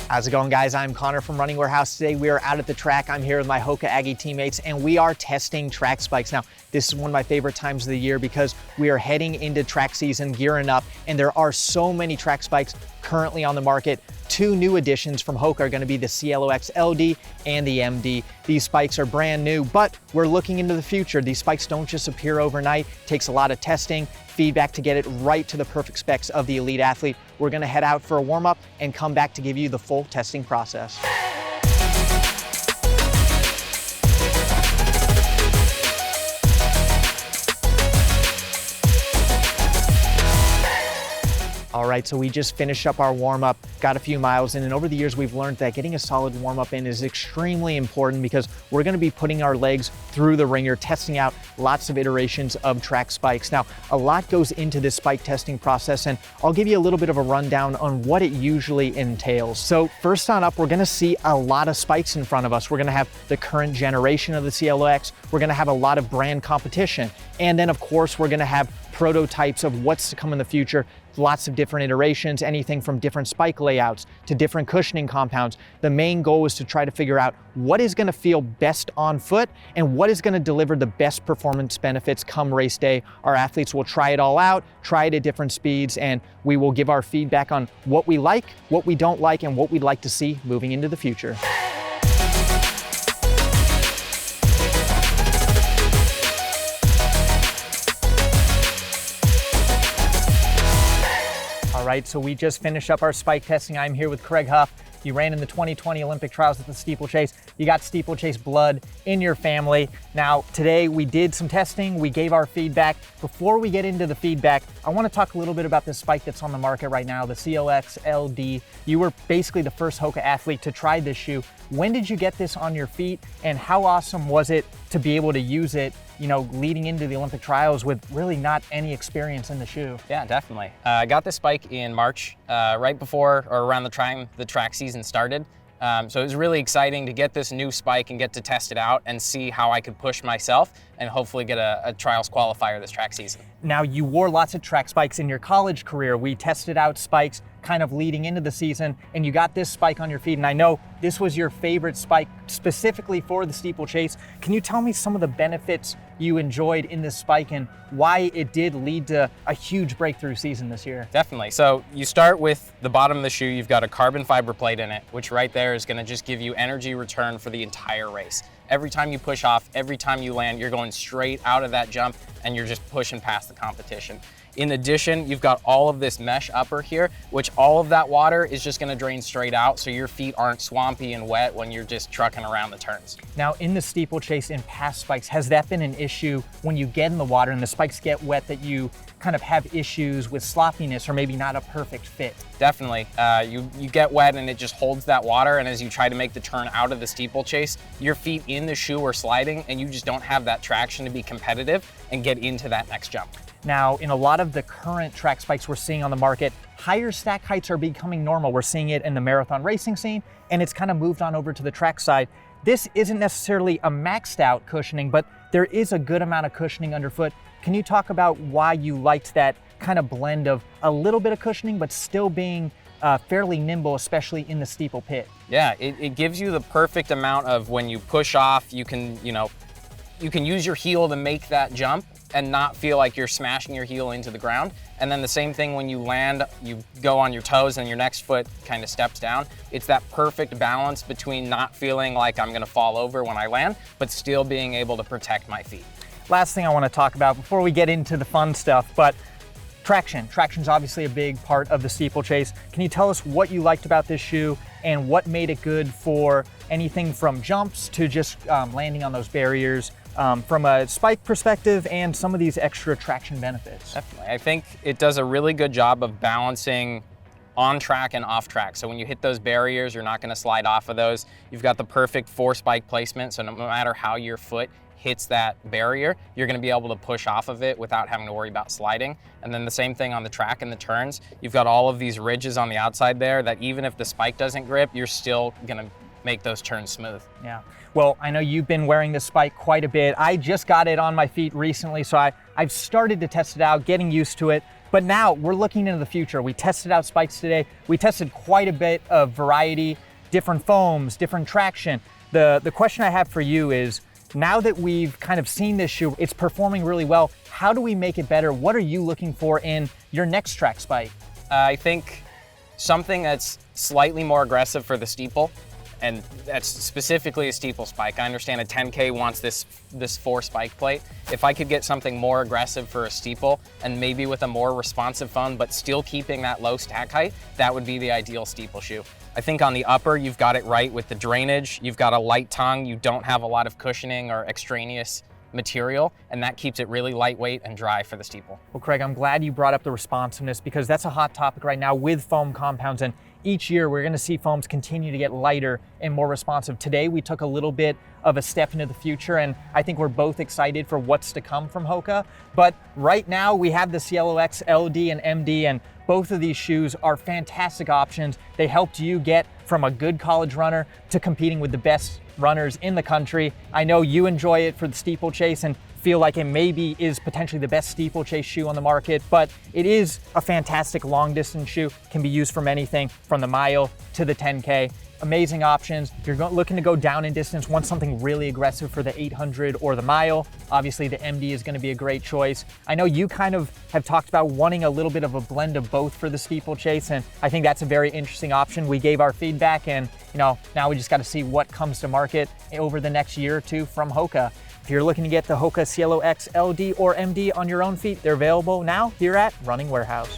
How's it going, guys? I'm Connor from Running Warehouse. Today we are out at the track. I'm here with my HOKA Aggie teammates and we are testing track spikes. Now, this is one of my favorite times of the year because we are heading into track season, gearing up, and there are so many track spikes currently on the market. Two new additions from HOKA are going to be the Cielo X LD and the MD. These spikes are brand new, but we're looking into the future. These spikes don't just appear overnight. It takes a lot of testing, feedback to get it right to the perfect specs of the elite athlete. We're going to head out for a warm-up and come back to give you the full testing process. All right, so we just finished up our warm-up, got a few miles in, and over the years we've learned that getting a solid warm-up in is extremely important because we're gonna be putting our legs through the ringer, testing out lots of iterations of track spikes. Now, a lot goes into this spike testing process, and I'll give you a little bit of a rundown on what it usually entails. So first on up, we're gonna see a lot of spikes in front of us. We're gonna have the current generation of the Cielo X, we're gonna have a lot of brand competition, and then of course we're gonna have prototypes of what's to come in the future, lots of different iterations, anything from different spike layouts to different cushioning compounds. The main goal is to try to figure out what is gonna feel best on foot and what is gonna deliver the best performance benefits come race day. Our athletes will try it all out, try it at different speeds, and we will give our feedback on what we like, what we don't like, and what we'd like to see moving into the future. All right, so we just finished up our spike testing. I'm here with Craig Huff. You ran in the 2020 Olympic trials at the steeplechase. You got steeplechase blood in your family. Now, today we did some testing. We gave our feedback. Before we get into the feedback, I want to talk a little bit about this spike that's on the market right now, the Cielo X LD. You were basically the first HOKA athlete to try this shoe. When did you get this on your feet, and how awesome was it to be able to use it, you know, leading into the Olympic trials with really not any experience in the shoe? Yeah, definitely. I got this spike in March, right before or around the time the track season started. So it was really exciting to get this new spike and get to test it out and see how I could push myself and hopefully get a trials qualifier this track season. Now, you wore lots of track spikes in your college career. We tested out spikes kind of leading into the season, and you got this spike on your feet, and I know this was your favorite spike specifically for the steeplechase. Can you tell me some of the benefits you enjoyed in this spike and why it did lead to a huge breakthrough season this year? Definitely. So you start with the bottom of the shoe. You've got a carbon fiber plate in it, which right there is going to just give you energy return for the entire race. Every time you push off, every time you land, you're going straight out of that jump and you're just pushing past the competition. In addition, you've got all of this mesh upper here, which all of that water is just gonna drain straight out so your feet aren't swampy and wet when you're just trucking around the turns. Now, in the steeplechase in past spikes, has that been an issue when you get in the water and the spikes get wet, that you kind of have issues with sloppiness or maybe not a perfect fit? Definitely. You get wet and it just holds that water, and as you try to make the turn out of the steeplechase, your feet in the shoe are sliding and you just don't have that traction to be competitive and get into that next jump. Now, in a lot of the current track spikes we're seeing on the market, higher stack heights are becoming normal. We're seeing it in the marathon racing scene, and it's kind of moved on over to the track side. This isn't necessarily a maxed out cushioning, but there is a good amount of cushioning underfoot. Can you talk about why you liked that kind of blend of a little bit of cushioning, but still being fairly nimble, especially in the steeple pit? Yeah, it gives you the perfect amount of when you push off, you can use your heel to make that jump and not feel like you're smashing your heel into the ground. And then the same thing when you land, you go on your toes and your next foot kind of steps down. It's that perfect balance between not feeling like I'm gonna fall over when I land, but still being able to protect my feet. Last thing I want to talk about before we get into the fun stuff, but traction. Traction's obviously a big part of the steeplechase. Can you tell us what you liked about this shoe and what made it good for anything from jumps to just landing on those barriers, from a spike perspective and some of these extra traction benefits? Definitely. I think it does a really good job of balancing on track and off track. So when you hit those barriers, you're not going to slide off of those. You've got the perfect 4 spike placement, so no matter how your foot hits that barrier, you're going to be able to push off of it without having to worry about sliding. And then the same thing on the track and the turns. You've got all of these ridges on the outside there that even if the spike doesn't grip, you're still going to make those turns smooth. Yeah. Well, I know you've been wearing this spike quite a bit. I just got it on my feet recently, so I've started to test it out, getting used to it. But now we're looking into the future. We tested out spikes today. We tested quite a bit of variety, different foams, different traction. The question I have for you is, now that we've kind of seen this shoe, it's performing really well. How do we make it better? What are you looking for in your next track spike? I think something that's slightly more aggressive for the steeple, and that's specifically a steeple spike. I understand a 10K wants this 4 spike plate. If I could get something more aggressive for a steeple and maybe with a more responsive foam, but still keeping that low stack height, that would be the ideal steeple shoe. I think on the upper, you've got it right with the drainage. You've got a light tongue. You don't have a lot of cushioning or extraneous material, and that keeps it really lightweight and dry for the steeple. Well, Craig, I'm glad you brought up the responsiveness, because that's a hot topic right now with foam compounds, and each year we're going to see foams continue to get lighter and more responsive. Today we took a little bit of a step into the future, and I think we're both excited for what's to come from HOKA. But right now we have the Cielo X LD and MD, and both of these shoes are fantastic options. They helped you get from a good college runner to competing with the best runners in the country. I know you enjoy it for the steeplechase and feel like it maybe is potentially the best steeplechase shoe on the market, but it is a fantastic long distance shoe. Can be used from anything from the mile to the 10K. Amazing options. If you're looking to go down in distance, want something really aggressive for the 800 or the mile, obviously the MD is going to be a great choice. I know you kind of have talked about wanting a little bit of a blend of both for the steeplechase, and I think that's a very interesting option. We gave our feedback, and now we just got to see what comes to market over the next year or two from HOKA. If you're looking to get the HOKA Cielo X LD or MD on your own feet, they're available now here at Running Warehouse.